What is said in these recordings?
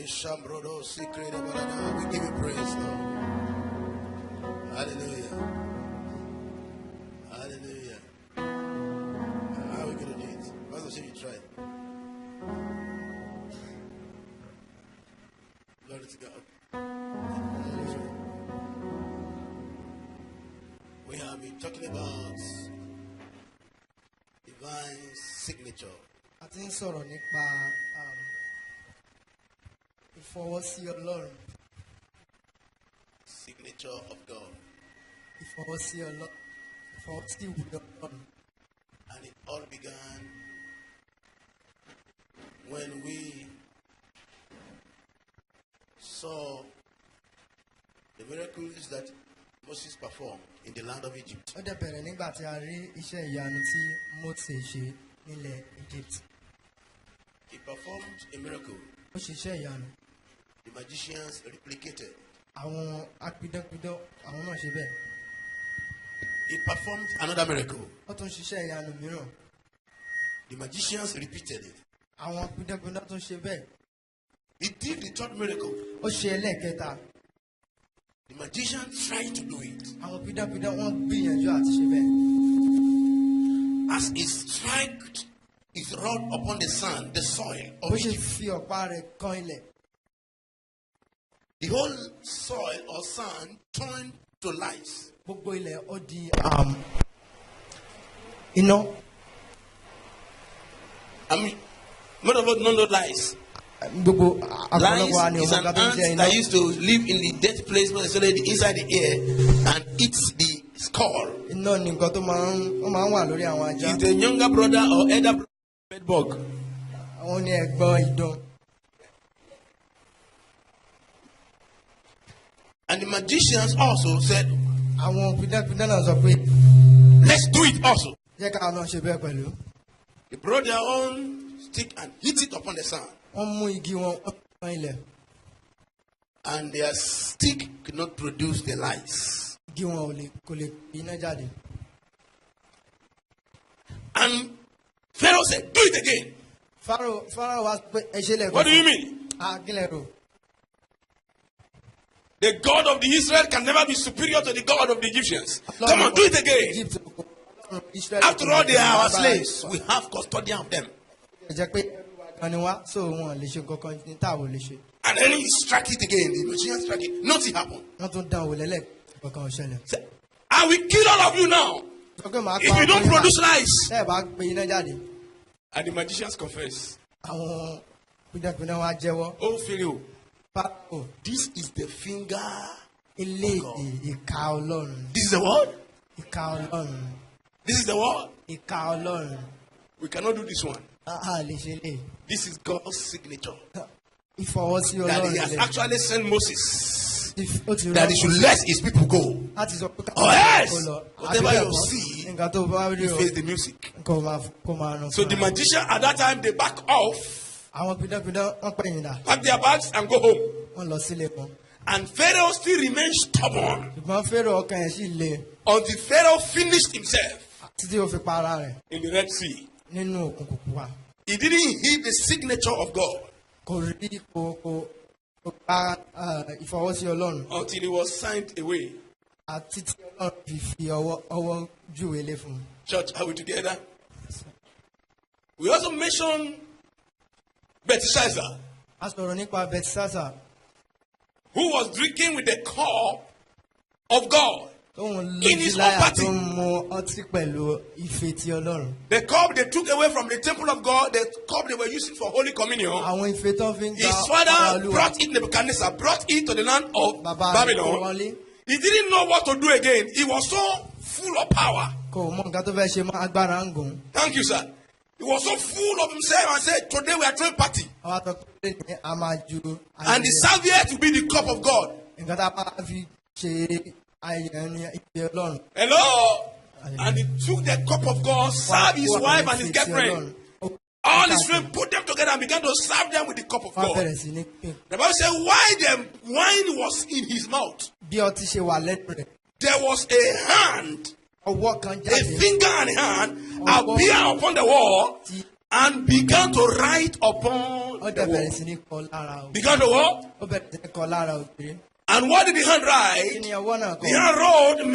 We give you praise, Lord. Hallelujah. Hallelujah. How are we going to do it? Pastor, see you try. Glory to God. We have been talking about divine signature. A ti ń sọ̀rọ̀ nípa ìfọwọ́sí Ọlọ́run. Signature of God. Ìfọwọ́sí Ọlọ́run. Ìfọwọ́sí ìwúlò Ọlọ́run. And it all began when we saw the miracles that Moses performed in the land of Egypt. Ó dẹ̀ bẹ̀rẹ̀ nígbà tí a rí iṣẹ́ ìyanu tí Mósè ṣe nílẹ̀ Egypt. He performed a miracle. Ó ṣiṣẹ́ ìyanu. The magicians replicated. Àwọn apidánpidán àwọn náà ṣe bẹ́ẹ̀. He performed another miracle. Ó tún ṣiṣẹ́ ìyanu mìíràn. The magicians repeated it. Àwọn apidánpidán tún ṣe bẹ́ẹ̀. He did the third miracle. Ó ṣe ẹlẹ́ẹ̀kẹta. The magician tried to do it. Àwọn apidánpidán wọ́n gbìyànjú àti ṣe bẹ́ẹ̀. As he struck his rod upon the sand, the soil Bó of ṣe Egypt, fi ọ̀pá rẹ̀ kan ilẹ̀. the whole soil or sand turned to lice. Gbogbo ilẹ̀ ó di iná. I mean, most of us don't know lice. Gbogbo àpọ̀lọpọ̀ wa ni Lice is ọmọ an kan tó ń ant jẹ iná. that used to live in the dead place, but especially inside the air, and eats the skull. Iná ni nǹkan tó máa ń wà lórí àwọn ajá. He's the younger brother or elder brother of bedbug. Àwọn ni ẹ̀gbọ́n idán. And the magicians also said, Àwọn pidánpidán náà sọ pé let's do it also. jẹ́ ká náà ṣe bẹ́ẹ̀ pẹ̀lú. They brought their own stick and hit it upon the sand. Wọ́n mú igi wọn kan ilẹ̀. And their stick could not produce the lice. Igi wọn kò lè iná jáde. And Pharaoh said, do it again. Fáráò wá pé ẹ ṣe lẹ́ẹ̀kan. What do you mean? Kílẹ̀ rò. The God of the Israel can never be superior to the God of the Egyptians. Come on, do it again. After all, they are our slaves. We have custodian of them. Ẹ jẹ́ pé kan ni wá so wọn lè ṣe nǹkan kan ní táwọn lè ṣe. And then he struck it again. The magician struck it. Nothing happened. Wọ́n tún dán wò lẹ́lẹ̀ kankan ṣẹlẹ̀. Say, I will kill all of you now if you don't produce lice. Ṣé ẹ bá pe iná jáde? And the magicians confess. Àwọn pidánpidán wa jẹ́wọ́. Oh, Pharaoh, Fáráò this is the finger. ilé ìka Ọlọ́run. This is the word. Ìka Ọlọ́run. This is the word. Ìka Ọlọ́run. We cannot do this one. A lè ṣe lè. This is God's signature. Ìfọwọ́sí That Ọlọ́run he has lè. actually sent Moses. Ó ti That he should let his people go. láti sọ pé Oh, yes. kó lọ. Whatever Àbí you bẹ́ẹ̀ kọ́, see, nǹkan tó bá rí You o face the music. kó máa ràn So the fún wa. magician at that time, they back off, Àwọn pidánpidán wọ́n pẹ̀yìn dà. pack their bags and go home. Wọ́n lọ sílé wọn. And Pharaoh still remained stubborn Ṣùgbọ́n Fáráò ọkàn yẹn sì le until Pharaoh finished himself títí ó fi pa ara rẹ̀ in the Red Sea. nínú òkùnkùn pupa. He didn't heed the signature of God Kò rí kò gba ìfọwọ́sí Ọlọ́run until he was signed away. àti tí Ọlọ́run fi ọwọ́ júwe lé fún un. Church, are we together? We also mentioned Bethsaida, A sọ̀rọ̀ nípa Bethsaida who was drinking with the cup of God. tóun In his lójú láyà own party. tó ń mu ọtí pẹ̀lú ife ti Ọlọ́run. The cup they took away from the temple of God, the cup they were using for Holy Communion. Àwọn ife tó fi ń gba His ọ̀rọ̀ father Olúwa. brought it, Nebuchadnezzar brought it to the land of Bàbá rẹ̀ kó Babylon. wọlé. He didn't know what to do again. He was so full of power. Kò mọ nǹkan tó fẹ́ ṣe mọ́ agbára ń gùn. Thank you, sir. He was so full of himself and said, today we are throwing party. Àwọn àtọ́ pé ní a máa ju And the serviette will be the cup of God. nǹkan tá a bá fi ṣe ayẹyẹ ní ife Ọlọ́run. Hello? And he took the cup of God, served his wife and his girlfriend. All his friends put them together and began to serve them with the cup of Wọ́n God. bẹ̀rẹ̀ sí ní pín. The Bible said, while the wine was in his mouth, Bí ọtí ṣe wà lẹ́nu rẹ̀, there was a hand, ọwọ́ kan a jáde. finger and hand appear upon the wall and began to write upon ó dẹ̀ bẹ̀rẹ̀ sí ní kọ lára ògiri. Began to what? Ó bẹ̀rẹ̀ sí ní kọ lára ògiri. And what did the hand Kí write? ni ọwọ́ náà kọ? The hand wrote,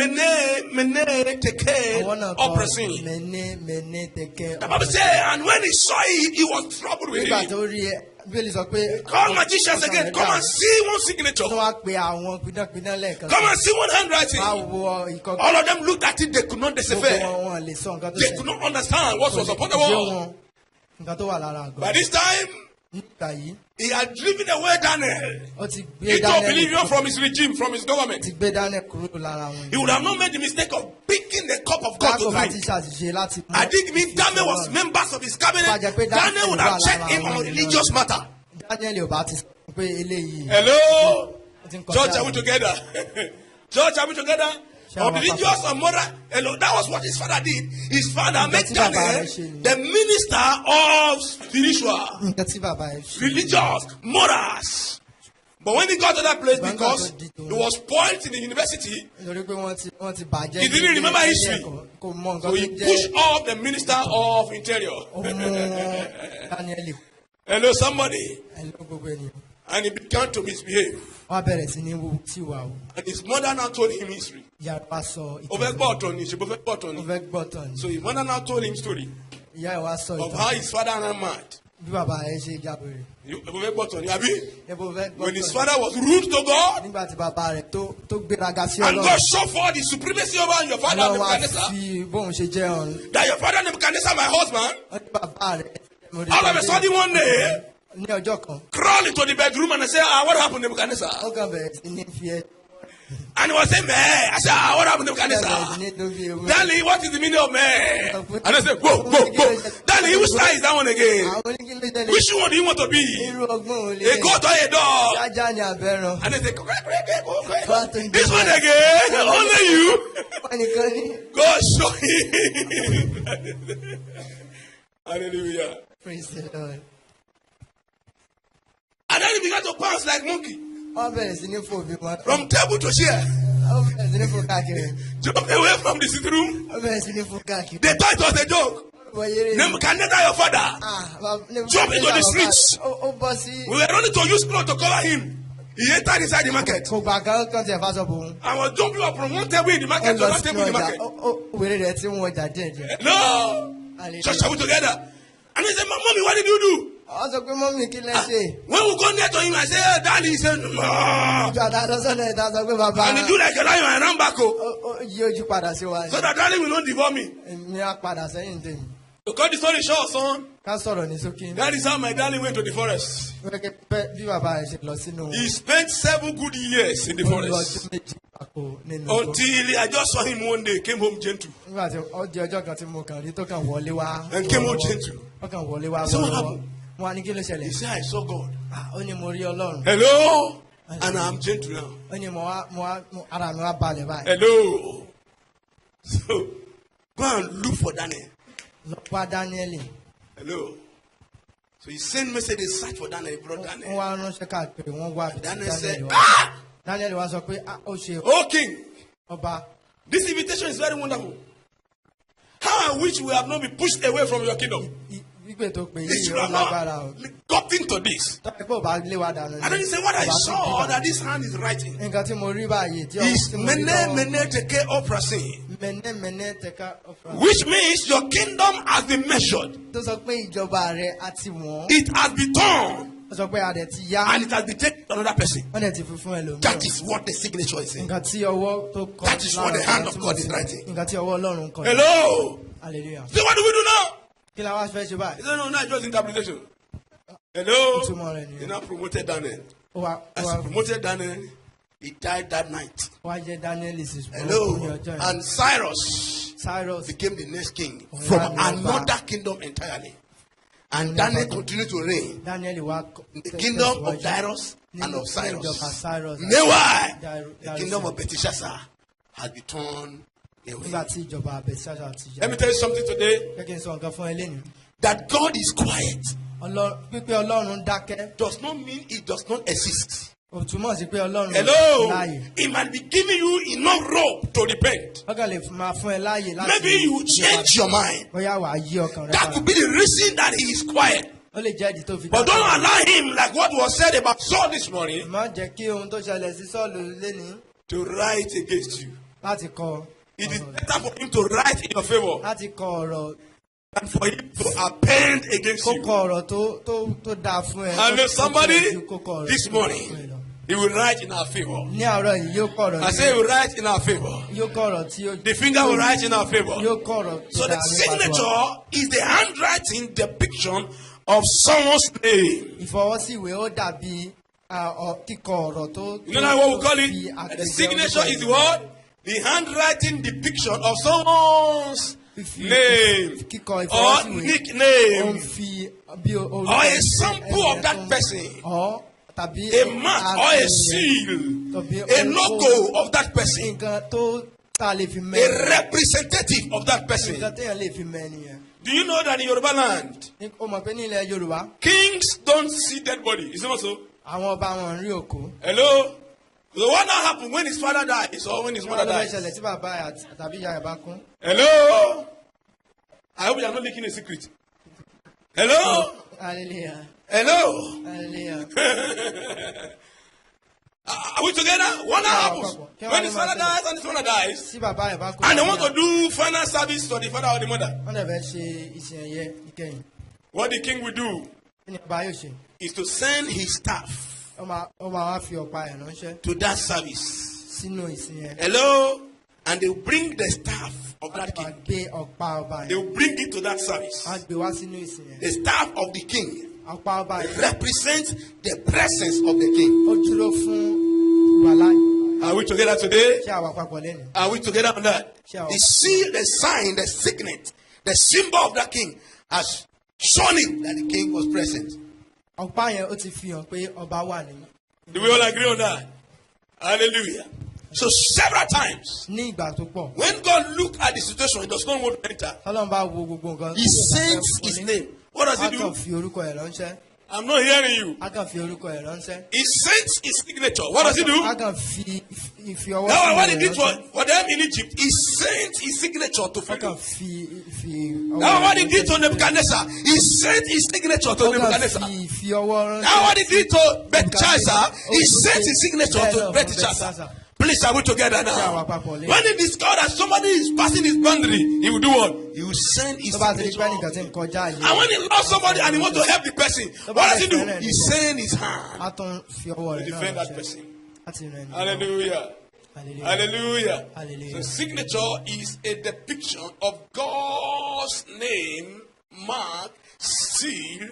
Mene, Tekel, Ọwọ́ náà kọ Opresin. mẹ́nẹ́ tẹ̀kẹ́. The Bible says, and when he saw it, he was troubled with Nígbà it. tó rí ẹ, Bíbélì sọ pé. Call magicians again. Come and see one signature. Tó wá pe àwọn pidánpidán lẹ́ẹ̀kan. Come and see one handwriting. Wá wo ìkọ̀kọ̀. All of them looked at it, they could not decipher. Wọn lè sọ nǹkan tó They could not understand what was upon the Yé wall. wọn nǹkan tó wà lára àgọ́. By this time, Nígbà yìí, he had driven away Daniel ó ti gbé into oblivion Daniel from his regime, from his government. ti gbé Daniel kúrò lára wọn. He would have not made the mistake of picking the cup of God to Káàkó bá ti drink. ṣàṣìṣe láti mú. I think if Daniel was members of his cabinet, Daniel would have checked him on religious matter. Daniel ò bá ti sọ pé eléyìí. Hello? ó ti ń kọjá Church, are we together? Church, are we together? Shall Of we religious or moral? Hello, that was what his father did. His father made Nǹkan tí bàbá Daniel rẹ̀ ṣe nìyẹn. the minister of spiritual, Nǹkan tí bàbá ẹ̀ ṣe. religious, morals. But when he got to that place, Gbangba because tó di he tòun. was spoiled in the university, Nítorí pé wọ́n ti bàjẹ́. He didn't remember ní history. ẹ̀kọ́. Kò mọ nǹkan so tó he jẹ́. pushed off the minister of interior. Ó mú Daniel Hello, somebody. ẹ̀lú gbogbo ènìyàn. And he began to misbehave. Wọ́n á bẹ̀rẹ̀ sí ní wù tí wà o. And his mother now told him history. Ìyá rẹ̀ wá sọ Ó fẹ́ gbọ́ ọ̀tọ̀ ni, ṣe bó fẹ́ gbọ́ ọ̀tọ̀ Ó ni. fẹ́ gbọ́ tán ni. So his mother now told him story Ìyá ẹ̀ wá sọ of how his father ran mad. bí bàbá ẹ̀ ṣe jábẹ̀rẹ̀. Bó fẹ́ gbọ́ ọ̀tọ̀ ni, àbí? Ẹ̀bùn fẹ́ gbọ́ When his tán father was rude to God, ni. Nígbà tí bàbá rẹ̀ tó gbéraga sí and Ọlọ́run. God showed forth the supremacy over your father Ọlọ́run wá Nebuchadnezzar, fi bóun ṣe jẹ́ ọ̀run. that your father Nebuchadnezzar, my husband, Wọ́n ní bàbá rẹ̀. mo rí all of a pé sudden one day, ní ọjọ́ kan crawl into the bedroom and say, what happened Nebuchadnezzar? ó kàn bẹ̀rẹ̀ sí ní fi ẹ̀ And he was saying, man, I said, what happened bẹ̀rẹ̀ Nebuchadnezzar? sí ní dóbi ewu. Danny, what is the meaning of man? And I said, whoa. Danny, which side is that one again? Àwọn oníkíló jẹ́lẹ̀ Which one do you want to be? irú ọgbọ́n ò lè. A goat or a dog? Jájá ni àbẹ̀ràn. And they say, this one again? Only you? Wọ́n nìkan ní. God show him. Hallelujah. Praise the Lord. And then he began to bounce like monkey Wọ́n bẹ̀rẹ̀ sí ní fò bí wọn. from table to chair. Wọ́n bẹ̀rẹ̀ sí ní fò káàkiri. Jump away from the sitting room. Wọ́n bẹ̀rẹ̀ sí ní fò káàkiri. They thought it was a joke. Wọ́n yéré. Nebuchadnezzar, your father. Jump into the streets. Ó bọ́ sí. We were running to use clothes to cover him. He entered inside the market. Kò gbà kan tẹ̀ fásọ bò ń. I was jumping up from one table in the Ó market to lọ another sínú table in the ọjà. market. Wèrè rẹ̀ tí ń wọ ọjà díẹ̀ díẹ̀. No. Church, are we together? And he said, Mommy, what did you do? Wọ́n sọ pé mọ́mí kí lẹ́ ṣe. When we go near to him, I say, hey, Daddy, he said, no. Ìjọ àdádọ́sọ́nà ẹ̀dá sọ pé bàbá. And he do like a lion and ran back. Oh. Ó yí ojú padà sí wa. So that Daddy will not devour me. Èmi á padà sẹ́yìn tèmi. To cut the story short, son, Ká sọ̀rọ̀ ní sókè. that is how my darling went to the forest. Bí bàbá rẹ̀ ṣe lọ sínú. He spent 7 good years in the Ó lọ forest. ọdún méjì àpò nínú igbó. Until I just saw him one day, came home gentle. Nígbà tí ó di ọjọ́ kan tí mo kàn rí tó kàn wọlé wá. And came home gentle. Ó kàn wọlé wá So what wọ́lọ́wọ́. happened? Wọ́n á ní kí ló He ṣẹlẹ̀. said, I saw God. Ó ní mo rí Ọlọ́run. Hello? And I'm gentle now. Ó ní ara mi wá balẹ̀ báyìí. Hello? So, go and look for Daniel. Lọ wá Dáníẹ́lì. Hello? So he sent message, they search for Daniel, he brought Wọ́n Daniel. wá ránṣẹ́ káàkiri, wọ́n wá Daniel said, wá. ah! Dáníẹ́lì wá sọ pé ó ṣe Oh king, ọba. this invitation is very wonderful. How I wish we have not been pushed away from your kingdom. Gbígbé tó pè It yìí should ó have lágbára o. not gotten to this. Tọ́pẹ́ pé ò bá lé wa dànù. And then he said, what I saw that this hand is writing Nǹkan tí mo rí báyìí tí is tí mo rí mene teke oprasi, mẹ́nẹ́ tẹ̀ka ọ̀fà. which means your kingdom has been measured. Tó sọ pé ìjọba rẹ̀ á ti wọ̀n. It has been torn Ó sọ pé adẹ̀ ti yá. and it has been taken to another person. Wọ́n dẹ̀ ti fi fún ẹlòmíràn. That is what the signature is saying. Nǹkan tí ọwọ́ tó kọ. That is what the hand of lára God is túmọ̀ sí. writing. Nǹkan tí ọwọ́ Ọlọ́run kọ. Hello? Hallelujah. So what do we do now? Kí la wá fẹ́ ṣe báyìí? He said, no, just interpretation. Hello? Ìtumọ̀ rẹ̀ He nìyẹn. now promoted Daniel. Ó wá As he promoted Daniel, he died that night. wá jẹ́ Dáníẹ́lì sí Hello? ní ọjọ́ yẹn. And Cyrus Cyrus became the next king Oh, from yeah, another kingdom entirely. And Daniel continued to reign Dáníẹ́lì wá in the kingdom of Darius and of ìjọba Cyrus. Cyrus. Meanwhile, the Darius. kingdom of Belshazzar had been torn Nígbà away. tí ìjọba Belshazzar ti Let jà. me tell you something today, Jẹ́ kí n sọ nǹkan fún ẹ lẹ́nu. that God is quiet Pípé Ọlọ́run dákẹ́. does not mean it does not exist. Ó túmọ̀ sí pé Ọlọ́run Hello? láàyè. He might be giving you enough rope to repent. Ó kàn lè máa fún ẹ láàyè láti. Maybe you change your mind. Bóyá wàá yí ọkàn rẹ That could be the reason that he is quiet. Ó ó lè jẹ́ ìdí tó fi But don't dákẹ́. allow him, like what was said about Saul this morning, Má jẹ́ kí ohun tó ṣẹlẹ̀ sí Sọ́ọ̀lù lénìí to write against you. láti kọ It is ọ̀rọ̀ rẹ̀. better for him to write in your favor Láti kọ ọ̀rọ̀ than for him to append against kó you. kọ ọ̀rọ̀ tó dáa fún ẹ. I know Kó somebody kó kọ ọ̀rọ̀ this tó dáa fún ẹ morning, lọ. he will write in our favor. Ní àárọ̀ yìí yóò kọ ọ̀rọ̀ I say he will write in our favor. yóò kọ ọ̀rọ̀ tí yóò The finger will write in our favor. yóò kọ ọ̀rọ̀ tó So the dáa nípa tiwa. signature is the handwriting depiction of someone's name. Ìfọwọ́síwèé ó dàbí kíkọ ọ̀rọ̀ tó. You know what we call fi it? àpèjẹ The signature orúkọ is the ènìyàn. what? The handwriting depiction of someone's name Kíkọ or ìfọwọ́síwèé ó ń nickname fi bí orúkọ or a ẹni- sample ẹni of that ẹ̀tọ́- person, Ọ̀ tàbí a mark or a àpẹẹrẹ seal, tàbí a logo of that person, nǹkan tó tá a lè fi a mẹ́ representative of that person. nǹkan téèyàn lè fi mẹ́ nìyẹn. Do you know that in Yoruba land, O mọ̀ pé ní ilẹ̀ Yorùbá kings don't see dead body? Is it not so? àwọn ọba wọn rí òkú. Hello? So what now happen when his father dies or when his Wọ́n mother ló fẹ́ dies? ṣẹlẹ̀ tí bàbá ẹ̀ tàbí ìyá ẹ̀ bá kú. Hello? I hope you are not leaking a secret. Hello? Hallelujah. Hello? Hallelujah. Are we together? What now happens when his father dies and his mother dies? Tí bàbá ẹ̀ bá kú. And they want to do final service for the father or the mother. Wọ́n dẹ̀ fẹ́ ṣe iṣẹ́ ẹ̀yẹ ìkẹyìn. What the king will do Kí ni bàbá yóò ṣe? is to send his staff Ó máa wá fi ọ̀pá ẹ̀ ránṣẹ́ to that service. sínú ìsìn yẹn. Hello? And they will bring the staff of Wọ́n that máa king. gbé ọ̀pá ọba They yẹn. will bring it to that service. Wọ́n á gbé wá sínú ìsìn yẹn. The staff of the king Ọ̀pá ọba yẹn represents the presence of the king. ó dúró fún ìwàláyé. Are we together today? Ṣé àwa papọ̀ lẹ́nu? Are we together on that? Sure. The seal, the sign, the signet, the symbol of that king has shown it that the king was present. Ọ̀pá yẹn ó ti fi hàn pé ọba wà nínú. Do we all agree on that? Hallelujah. So several times, Ní ìgbà tó pọ̀, when God look at the situation, he does not want to enter. Ọlọ́run bá wo gbogbo nǹkan. He sends his name. What does he A kàn do? fi orúkọ ẹ̀ ránṣẹ́. I'm not hearing you. A kàn fi orúkọ ẹ̀ ránṣẹ́. He sends his signature. What does he do? A kàn fi ọwọ́ Now, sí what he rẹ̀ did ránṣẹ́. for them in Egypt, he sent his signature to A kàn Pharaoh. fi ọwọ́ Now, what he rẹ̀ did to ránṣẹ́. Nebuchadnezzar, he sent his signature to Ó kàn Nebuchadnezzar. fi ọwọ́ ránṣẹ́. Now, what he did to Belshazzar, he sent his signature to Belshazzar. Please, are we together now? When he discovered that somebody is passing his boundary, he will do what? He will send his Tó bá ti rí signature. pé nìkan tí ń kọjá yìí, And when he lost somebody and he wants to help the person, what does he do? He sends his hand a tún fi ọwọ́ to rẹ̀ náà defend that ránṣẹ́. person. Láti ràn ẹni. Hallelujah. Hallelujah. Hallelujah. Hallelujah. So signature is a depiction of God's name, mark, seal,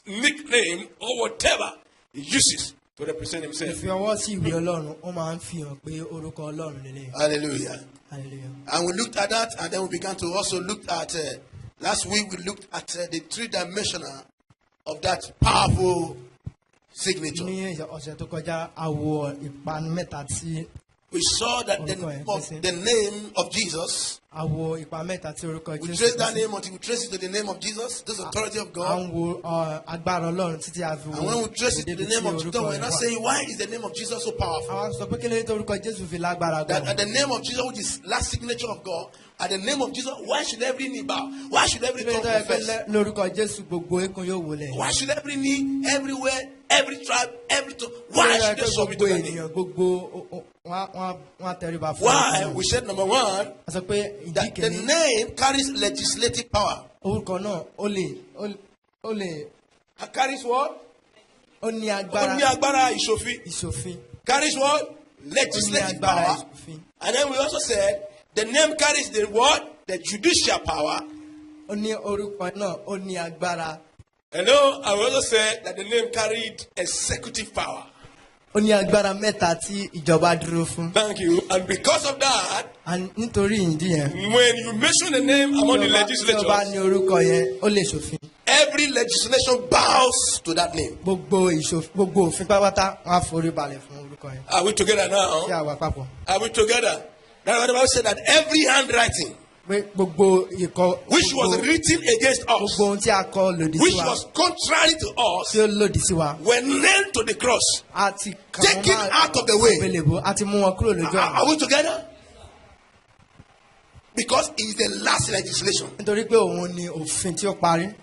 nickname, or whatever he uses to represent himself. Ìfi ọwọ́ sí ìwé Ọlọ́run, ó máa ń fi hàn pé orúkọ Ọlọ́run lélẹ̀. Hallelujah. Hallelujah. And we looked at that, and then we began to also look at, last week we looked at the three-dimensional of that powerful signature. Ní ọ̀sẹ̀ tó kọjá, a wo ìpanu mẹ́ta tí We saw that the name of Jesus, a wo ìpa mẹ́ta tí orúkọ we Jésù. trace that name until we trace it to the name of Jesus, this authority of À God. ń wo agbára Ọlọ́run títí a fi wo And when we trace it to the ìdèbí name tí of Jesus, orúkọ we're rẹ̀ not wà. saying why is the name of Jesus so powerful. Àwọn sọ pé kí lóye tó orúkọ Jésù fi lágbára That gan. at the name of Jesus, which is last signature of God, at the name of Jesus, why should every knee bow? Why should every Kí lóye tongue tó yẹ pé confess? lórúkọ Jésù gbogbo eékún yóò wọlé. Why should every knee, everywhere, every tribe, every tongue, Kí why lóye tó yẹ should pé they submit gbogbo to that name? ènìyàn gbogbo wọn tẹríba fún Why? orúkọ We náà. said number one, A sọ pé ìdí that the kìíní name carries legislative power. orúkọ náà ó lè Carries what? ó ní Ó agbára ní agbára ìṣòfin. ìṣòfin. Carries what? Ó ní Legislative agbára power. ìṣòfin. And then we also said the name carries the what? The judicial power. Ó ní orúkọ náà ó ní agbára. Hello, I will also say that the name carried executive power. Ó ní agbára mẹ́ta tí ìjọba dúró fún. Thank you. And because of that, And nítorí ìdí yẹn. when you mention the name among the Tí ọba legislators, ní orúkọ yẹn ó lè ṣòfin. every legislation bows to that name. Gbogbo òfin pátápátá wọn á forí balẹ̀ fún orúkọ yẹn. Are we together Ṣé now? àwa papọ̀? Are we together? That's why the Bible said that every handwriting Pé gbogbo ìkọ which was written against us, gbogbo ohun tí a kọ lòdì sí which wa was contrary to us, tí ó lòdì sí wa. were nailed to the cross. A ti kàn Taken wọ́n out of the way. àgbélébùú, a ti mú wọn kúrò lójú Are ọ̀nà. we together? Because it is the last legislation. Nítorí pé òun ni òfin tí ó parí.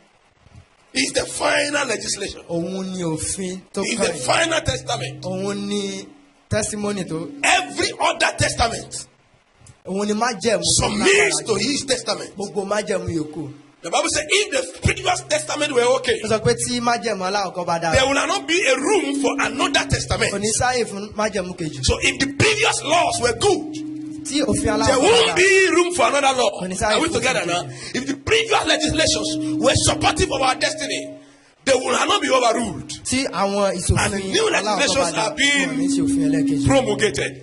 is the final legislation. òun ni òfin tó It's the kàn. final testament. Òun ni testimony tó. Every other testament Òun ni májẹ̀mú. tó submits lágbára to jù. his testament. Gbogbo májẹ̀mú yòókù. The Bible says if the previous testament were okay, Ó sọ pé tí májẹ̀mú aláwọ̀kọ́ bá dára. there will not be a room for another Kò testament. ní sáyè fún májẹ̀mú kejì. So if the previous laws were good, Tí òfin there aláwọ̀kọ́ bá won't dára. be room for another law. When it's out- Are we together now? If the previous legislations were supportive of our destiny, they will not be overruled, Tí àwọn And ìṣòfin new aláwọ̀kọ́ bá legislations dára. are being Wọ́n ní sí òfin ẹlẹ́ẹ̀kejì. promulgated.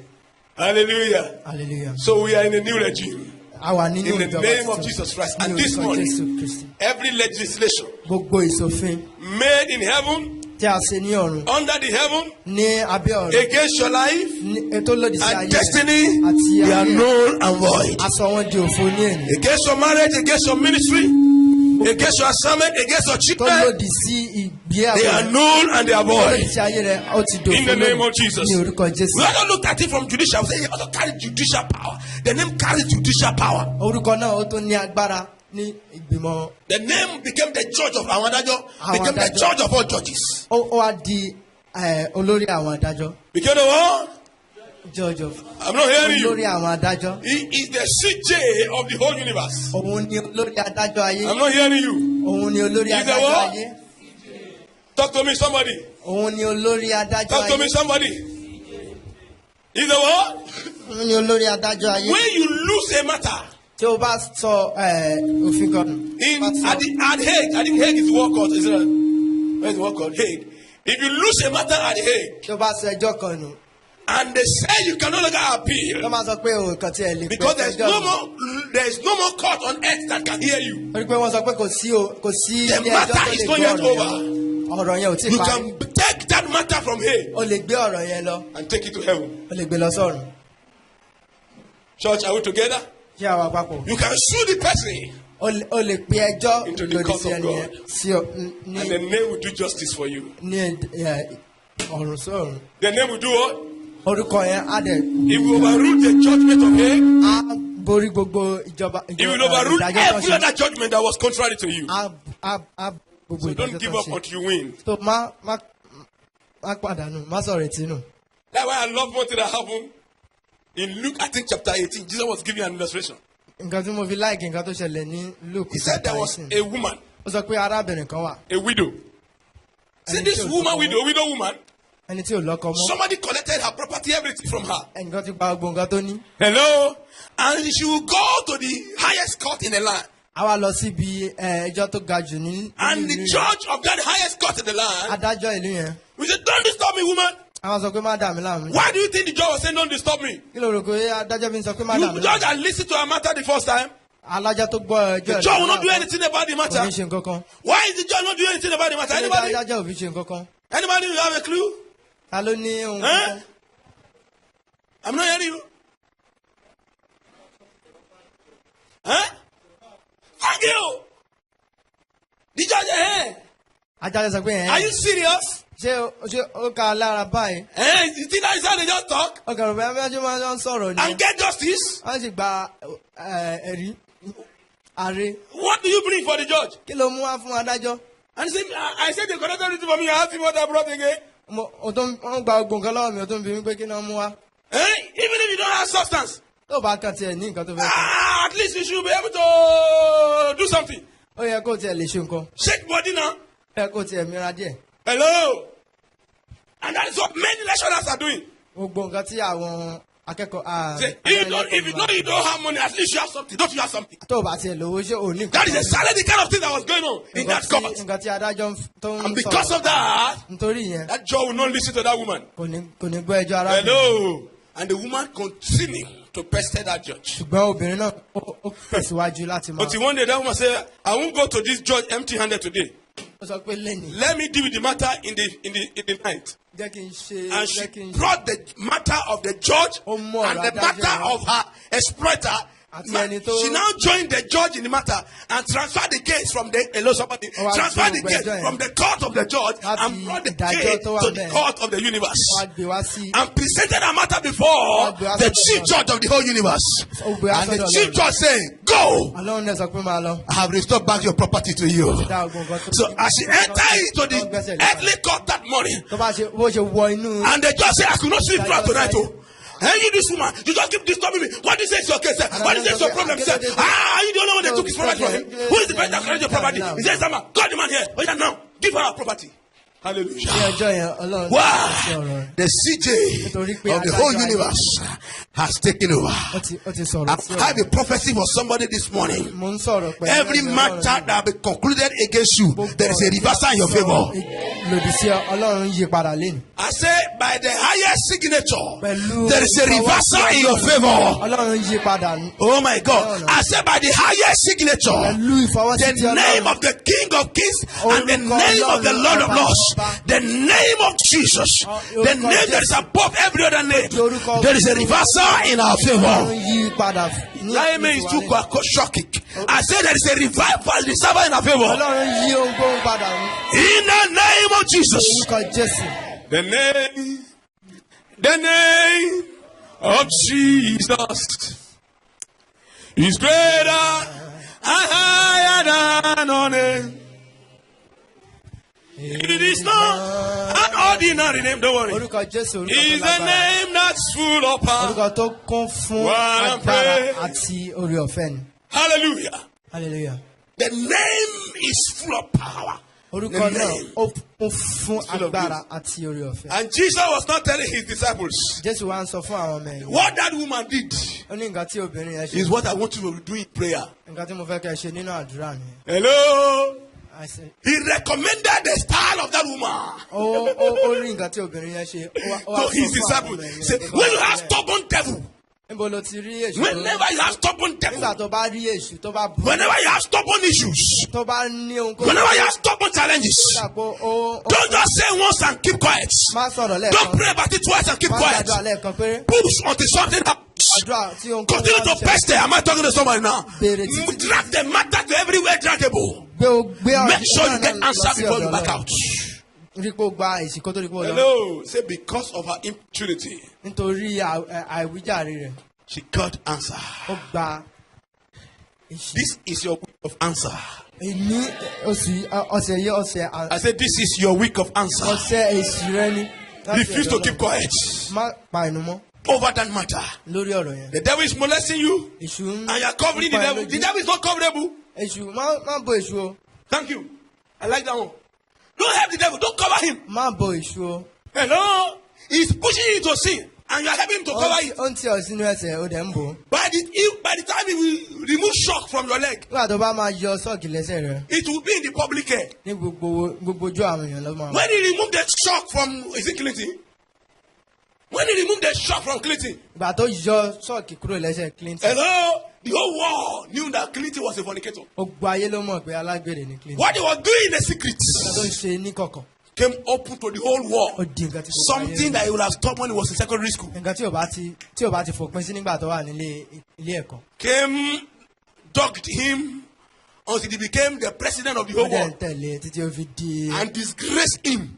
Hallelujah. Hallelujah. So we are in a new regime. A wà nínú In the ìjọba name of tuntun. Jesus Christ. Ní And this orúkọ morning, Jésù Kristi. every legislation Gbogbo ìṣòfin made in heaven, tí a ṣe ní ọ̀run under the heaven, ní abẹ́ ọ̀run against your life ní ètò lòdì sí ayé and rẹ̀ destiny, àti they are ayé rẹ̀. null and void. A sọ wọ́n di òfo ní ènìyàn. Against your marriage, against your ministry, against your assignment, against your Tó children, lòdì sí ìgbéyàwó they are rẹ̀. null and they are Tó lòdì void. sí ayé rẹ̀ ó ti dòfo In the name lónìí. of Jesus. Ní orúkọ Jésù. We also looked at it from judicial. We say he also carried judicial power. The name carries judicial power. Orúkọ náà ó tún ní agbára ní ìgbìmọ̀. The name became the judge of our adájọ́, Àwọn became the adájọ́. judge of all judges. Ó wá di olórí àwọn adájọ́. Became the what? Judge of. I'm not hearing Olórí you. àwọn adájọ́. He is the CJ of the whole universe. Òun ni olórí adájọ́ ayé. I'm not hearing you. Òun ni olórí He's the adájọ́ what? ayé. Talk to me, somebody. Òun ni olórí adájọ́ Talk to me, ayé. somebody. He's the what? Òun ni olórí adájọ́ ayé. When you lose a matter, Tí o bá sọ òfin kan nù. at Hague, I think Hague is the word called. Is it? Where's the word called? Hague. If you lose a matter at Hague, Tí o bá sọ ẹjọ́ kan nù. and they say you can no longer Tó appeal, máa sọ pé òun kan tí ẹ lè because pẹ́ ẹjọ́ nù. there is no more court on earth that can hear you. Torí pé wọ́n sọ pé kò sí The ilé ẹjọ́ matter tó is lè not gbé yet ọ̀rọ̀ over. yẹn. Ọ̀rọ̀ yẹn ò tí ì You parí. can take that matter from here O lè gbé ọ̀rọ̀ yẹn lọ. and take it to heaven. O lè gbé lọ sọ́run. Church, are we together? Ṣé àwa papọ̀? You can sue the person, O lè pe ẹjọ́ Into the lòdì court sí of ẹni God. yẹn sí ọ- and ní the name will do justice for you. ọ̀run sọ́run. The name will do what? Orúkọ yẹn á dẹ̀ It will overrule the judgment of Hague. á borí gbogbo ìjọba It will overrule ìdájọ́ tó every ṣe. other judgment that was contrary to you. Á gbogbo So ìdájọ́ don't give tó up ṣe. until you win. So má pàdánù, má sọ̀rọ̀ ètí nù. That's why I love one thing that happened in Luke, I think chapter 18. Jesus was giving an illustration. Nǹkan tí mo fi láìkì nǹkan tó ṣẹlẹ̀ ní Luke He said there was a woman, ó sọ pé arábìnrin kan wà a widow. See Ẹni this tí ò woman, lọ́kọ widow woman, ẹni tí ò lọ́kọ mọ́. somebody collected her property, everything from her. Ẹnìkan ti gba gbogbo nǹkan tó ní. Hello? And she will go to the highest court in the land. A wá lọ síbi ẹjọ́ tó ga jù ní And the ìlú yẹn. judge of that highest court in the land Adájọ́ ìlú yẹn. will say, don't disturb me, woman. Àwọn sọ pé má dà mí láàmú. Why do you think the judge was saying, don't disturb me? Kí ló rò pé adájọ́ fi ń sọ pé má dà You mí judge láàmú? and listen to her matter the first time. Alájọ́ tó gbọ́ ẹjọ́ The judge will not do anything about the Kò ní matter. ṣe nǹkan kan. Why is the judge not doing anything about the matter? Kí ló dé Anybody? adájọ́ ò fi ṣe nǹkan kan? Anybody who have a clue? Ta ló ní ohun Huh? kan? I'm not hearing you. Huh? Thank you. The judge, Adájọ́ sọ pé are you serious? ṣé ó ka lára báyìí? You think that is how they just talk Ọkàn rẹ̀ bẹ́ẹ̀ bí wọ́n máa ń sọ̀rọ̀ ni. and get justice? Wọ́n sì gba ẹ̀rí ààrẹ. What do you bring for the judge? Kí ló mú wá fún adájọ́? And he said, I said they collected everything for me. I asked him what I brought again. Wọ́n gba gbogbo nǹkan lọ́wọ́ mi, ó tún bí mi pé kí ni wọ́n mú wá. Even if you don't have substance, Tó bá kàn tiẹ̀ ní nǹkan tó fẹ́ sọ. at least you should be able to do something. Ó yẹ kó tiẹ̀ lè ṣe nǹkan. Shake body now. Ó yẹ kó tiẹ̀ mìíràn díẹ̀. Hello. And that is what many lecturers are doing. Gbogbo nǹkan tí àwọn akẹ́kọ̀ọ́. Say, if you know you don't have money, at least you have something. Don't you have something? Tó bá tiẹ̀ lówó ṣé ò ní nǹkan. That is exactly the kind of thing that was going on in that court. Nǹkan tí adájọ́ tó ń And because sọ̀rọ̀. of that, Nítorí yẹn, that judge will not listen to that woman. kò ní gbọ́ ẹjọ́ arábìnrin. Hello. And the woman continued to pester that judge. Ṣùgbọ́n obìnrin náà ó tẹ̀síwájú láti máa. Until one day that woman said, I won't go to this judge empty-handed today. Ó sọ pé lẹ́nìí. Let me deal with the matter in the night. Jẹ́ kí n ṣe. And Jẹ́ she kí n ṣe. brought the matter of the judge Ó mú and ọ̀rọ̀ the adájọ́ matter wá. of her exploiter She now joined the judge in the matter and transferred the case from the transferred the case from the court of the judge and brought the case to the court of the universe and presented a matter before the chief judge of the whole universe. And the chief judge saying, "Go! I have restored back your property to you." So as she entered into the earthly court that morning, and the judge said, "I could not sleep throughout tonight." Hey, you this woman, you just keep disturbing me. What is this your case, sir? What is this your problem, sir? You don't know when they took his property from him. Who is the person that carried your property? He says, "Sama, call the man here. Wait now, give her our property." Hallelujah. Wow. The CJ of the whole universe has taken over. I have a prophecy for somebody this morning. Every matter that has been concluded against you, there is a reversal in your favor. I say, by the highest signature, there is a reversal in your favor. Oh my God. I say, by the highest signature, the name of the King of Kings and the name of the Lord of Lords, the name of Jesus, the name that is above every other name, there is a reversal in our favor. I say there is a revival in our favor. In the name of Jesus. The name of Jesus is greater and higher than all name. It is not an ordinary name, don't worry. It is a name that's full of power. While I pray. Hallelujah. Hallelujah. The name is full of power. The name. And Jesus was not telling his disciples what that woman did is what I want you to do in prayer. Hello. He recommended the style of that woman to his disciples. He said, when you have stubborn devil, whenever you have stubborn devil, whenever you have stubborn issues, whenever you have stubborn challenges, don't just say once and keep quiet. Don't pray about it twice and keep quiet. Push until something happens. Continue to pester. Am I talking to somebody now? Drag the matter to everywhere draggable. Make sure you get answer before you back out. Hello. Say, because of her impunity, she got answer. This is your week of answer. I said, this is your week of answer. Refuse to keep quiet over that matter. The devil is molesting you, and you are covering the devil. The devil is not coverable. Thank you. I like that one. Don't help the devil. Don't cover him. Hello. He's pushing you to sin, and you are helping him to cover it. By the time he will remove shock from your leg, it will be in the public air. When he removed the shock from, is it Clinton? When he removed the shock from Clinton, hello, the whole world knew that Clinton was a fornicator. What he was doing in the secret came open to the whole world. Something that he would have stopped when he was in secondary school. Came, dogged him until he became the president of the whole world and disgraced him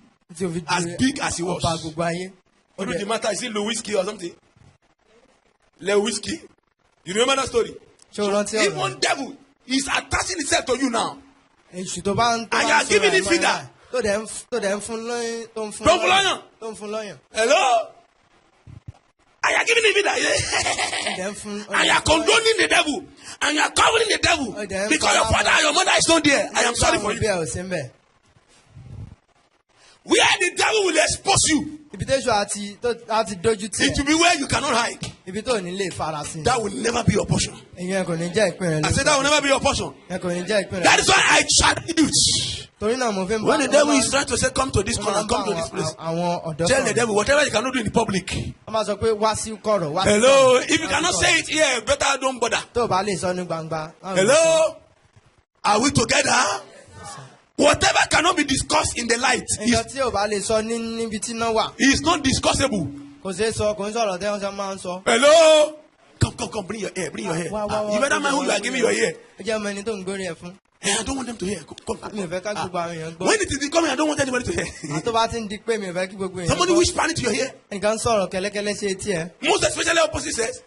as big as he was. What is the matter? Is it Lewinsky or something? Lewinsky? You remember that story? Even devil is attaching itself to you now. And you are giving him feeder. Don't hello? And you are giving him feeder. And you are condoning the devil. And you are covering the devil. Because your father and your mother is not there. I am sorry for you. Where the devil will expose you, it will be where you cannot hide. That will never be your portion. I said that will never be your portion. That is why I challenge you. When the devil is trying to say, come to this corner, come to this place, tell the devil whatever you cannot do in the public. Hello, if you cannot say it here, better don't bother. Hello, are we together? Whatever cannot be discussed in the light is not discussable. Hello? Come, bring your hair, bring your hair. You better mind who you are giving your hair. Hey, I don't want them to hear. Come. When it is coming, I don't want anybody to hear. Somebody whisper into your ear. Most especially opposite sex.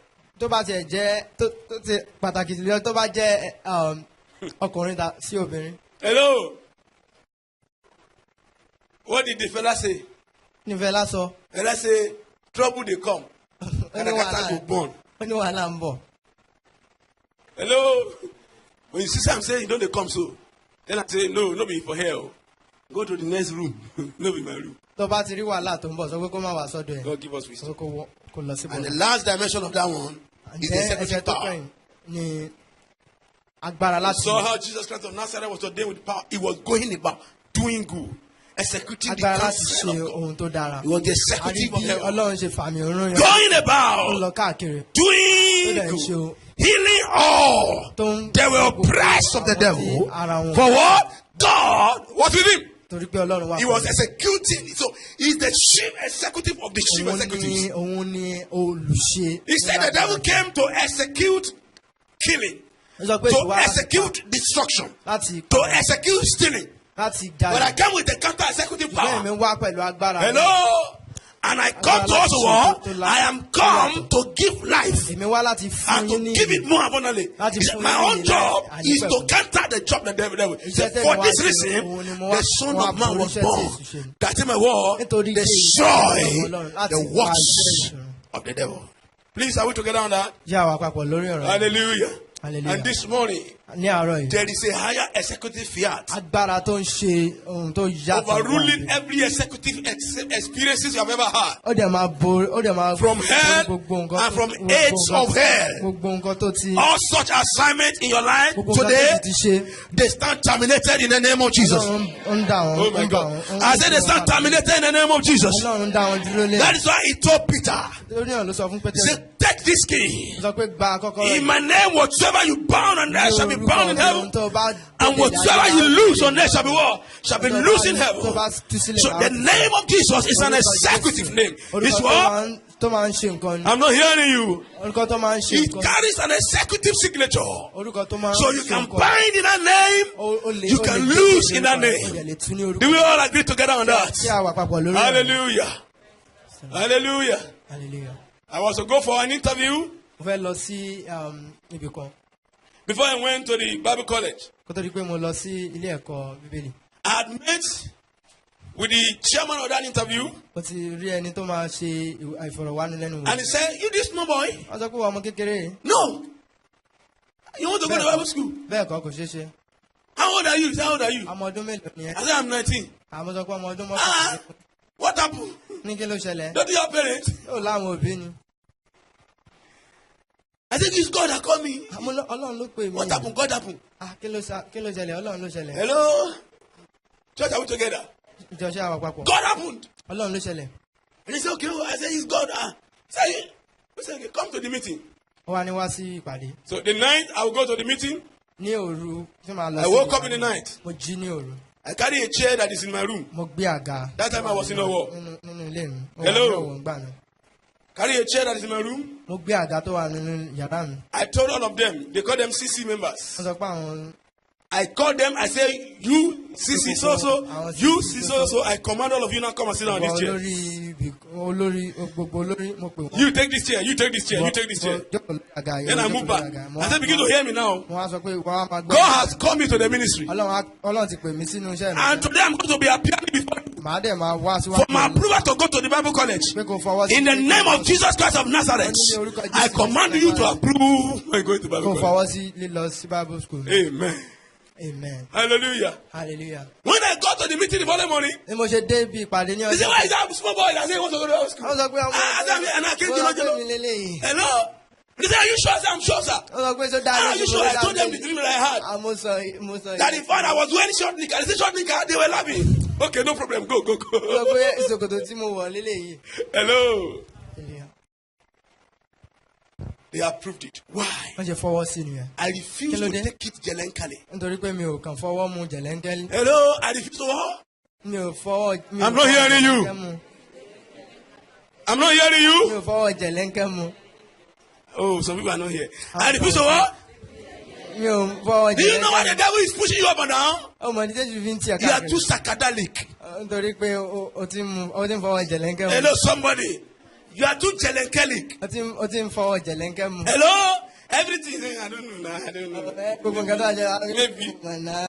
Hello. What did the fella say? The fella say, trouble they come. And I go born. Hello. When you see something saying, don't they come so? Then I say, no be for hell. Go to the next room. No be my room. God give us wisdom. And the last dimension of that one is the executive power. So how Jesus Christ of Nazareth was ordained with power. He was going about doing good. Executing the counsel of God. He was the executive of heaven. Going about doing good. Healing all. They were oppressed of the devil. For what? God was with him. He was executing. So he's the chief executive of the chief executives. He said the devil came to execute killing, to execute destruction, to execute stealing. But I came with the counter executive power. Hello. And I come to us all. I am come to give life and to give it more abundantly. My own job is to counter the job of the devil. For this reason, the Son of Man was born, that he may destroy the works of the devil. Please, are we together on that? Hallelujah. Hallelujah. And this morning, there is a higher executive fiat overruling every executive experiences you have ever had. From hell and from aids of hell. All such assignments in your life today, they stand terminated in the name of Jesus. Oh my God. I said they stand terminated in the name of Jesus. That is why he told Peter, he said, take this key. In my name, whatsoever you bound on earth shall be bound in heaven. And whatsoever you loose on earth shall be what? Shall be loose in heaven. So the name of Jesus is an executive name. It's what? I'm not hearing you. It carries an executive signature. So you can bind in that name. You can loose in that name. Do we all agree together on that? Hallelujah. Hallelujah. Hallelujah. I was to go for an interview before I went to the Bible college. I had met with the chairman of that interview. And he said, you this small boy? No. You want to go to Bible school? How old are you? How old are you? I said, I'm 19. What happened? Don't you have parents? I think it's God that called me. What happened? God happened. Hello? Church, are we together? God happened. And he said, okay. I said, it's God. Say, okay, come to the meeting. So the night I will go to the meeting. I woke up in the night. I carry a chair that is in my room. That time I was in a war. Hello? Carry a chair that is in my room. I told all of them, they call them CC members. I call them, I say, you CC so, you CC so, I command all of you now come and sit down on this chair. You take this chair, you take this chair, you take this chair. Then I move back. I said, begin to hear me now. God has called me to the ministry. And today I'm going to be appearing before you. For my approval to go to the Bible college. In the name of Jesus Christ of Nazareth, I command you to approve when going to Bible college. Amen. Amen. Hallelujah. Hallelujah. When I got to the meeting the following morning, they said, why is that small boy that say he wants to go to Bible school? And I came to hello? They said, are you sure? I said, I'm sure, sir. Are you sure? I told them the dream that I had. That the father was wearing short knicker. They said short knicker. They were laughing. Okay, no problem. Go. Hello. They approved it. Why? I refuse to take it jelenkally. Hello? I refuse to what? I'm not hearing you. I'm not hearing you. Oh, some people are not here. And the person what? Do you know why the devil is pushing you up and down? You are too psychedelic. Hello, somebody. You are too jelenkelic. Hello? Everything. I don't know. Maybe.